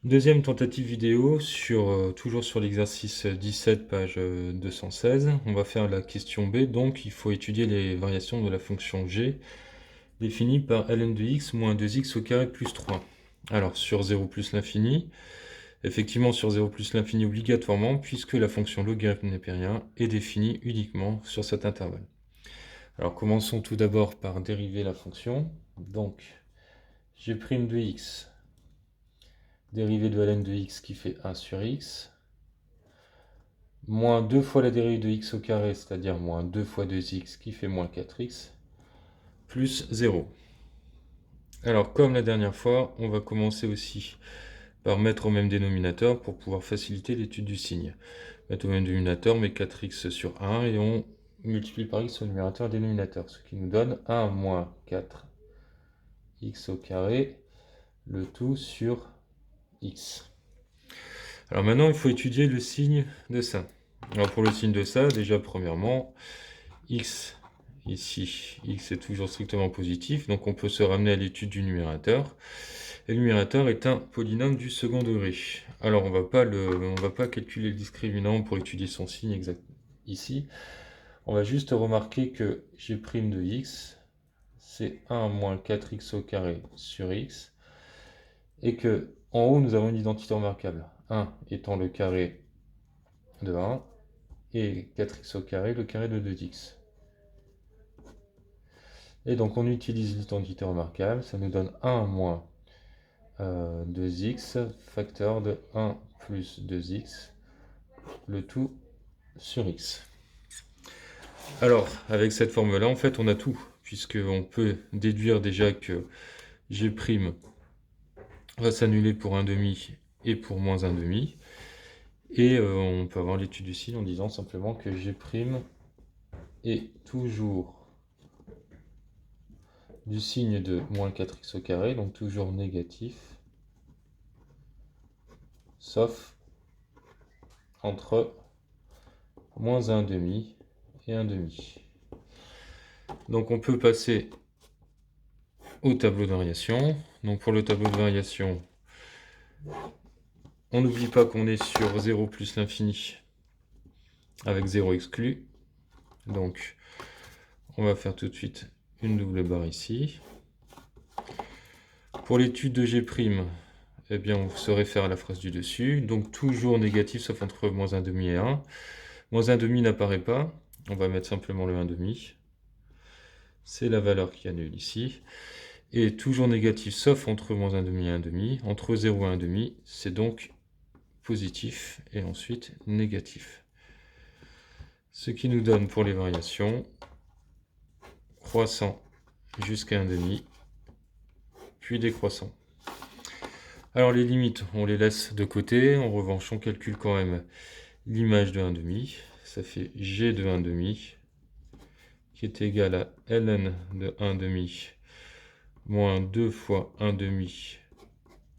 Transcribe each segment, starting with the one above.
Deuxième tentative vidéo, toujours sur l'exercice 17, page 216. On va faire la question B, donc il faut étudier les variations de la fonction g définie par ln de x moins 2x au carré plus 3. Alors sur 0 plus l'infini, effectivement sur 0 plus l'infini obligatoirement, puisque la fonction logarithme népérien est définie uniquement sur cet intervalle. Alors commençons tout d'abord par dériver la fonction. Donc g' de x, dérivée de ln de x qui fait 1 sur x, moins 2 fois la dérivée de x au carré, c'est-à-dire moins 2 fois 2x qui fait moins 4x, plus 0. Alors comme la dernière fois, on va commencer aussi par mettre au même dénominateur pour pouvoir faciliter l'étude du signe. Mettre au même dénominateur, on met 4x sur 1 et on multiplie par x au numérateur et dénominateur, ce qui nous donne 1 moins 4x au carré, le tout sur x. Alors maintenant, il faut étudier le signe de ça. Alors pour le signe de ça, déjà premièrement, x ici, x est toujours strictement positif, donc on peut se ramener à l'étude du numérateur. Et le numérateur est un polynôme du second degré. Alors on va pas calculer le discriminant pour étudier son signe exact ici. On va juste remarquer que g' de x, c'est 1 moins 4x au carré sur x, et que en haut nous avons une identité remarquable, 1 étant le carré de 1, et 4x au carré, le carré de 2x. Et donc on utilise l'identité remarquable, ça nous donne 1 moins 2x, facteur de 1 plus 2x, le tout sur x. Alors, avec cette forme-là, en fait, on a tout, puisqu'on peut déduire déjà que g' va s'annuler pour 1 demi et pour moins 1 demi. Et on peut avoir l'étude du signe en disant simplement que g' est toujours du signe de moins 4x au carré, donc toujours négatif, sauf entre moins 1 demi et 1 demi. Donc on peut passer au tableau de variation. Donc pour le tableau de variation, on n'oublie pas qu'on est sur 0 plus l'infini avec 0 exclu. Donc on va faire tout de suite une double barre ici. Pour l'étude de g', eh bien on se réfère à la phrase du dessus. Donc toujours négatif sauf entre moins 1 demi et 1. Moins 1 demi n'apparaît pas. On va mettre simplement le 1 demi. C'est la valeur qui annule ici. Et toujours négatif sauf entre moins 1 demi et 1 demi. Entre 0 et 1 demi, c'est donc positif et ensuite négatif. Ce qui nous donne pour les variations croissant jusqu'à 1 demi, puis décroissant. Alors les limites, on les laisse de côté. En revanche, on calcule quand même l'image de 1 demi. Ça fait g de 1 demi qui est égal à ln de 1 demi moins 2 fois 1 demi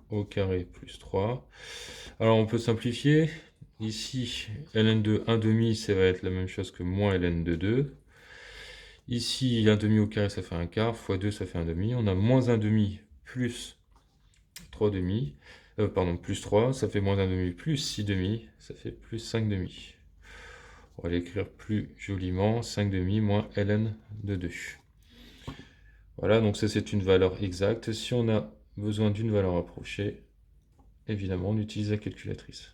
au carré plus 3. Alors on peut simplifier. Ici, ln de 1 demi, ça va être la même chose que moins ln de 2. Ici, 1 demi au carré, ça fait 1 quart, fois 2, ça fait 1 demi. On a moins 1 demi plus 3 demi. Plus 3, ça fait moins 1 demi plus 6 demi, ça fait plus 5 demi. On va l'écrire plus joliment, 5 demi moins ln de 2. Voilà, donc ça c'est une valeur exacte. Si on a besoin d'une valeur approchée, évidemment on utilise la calculatrice.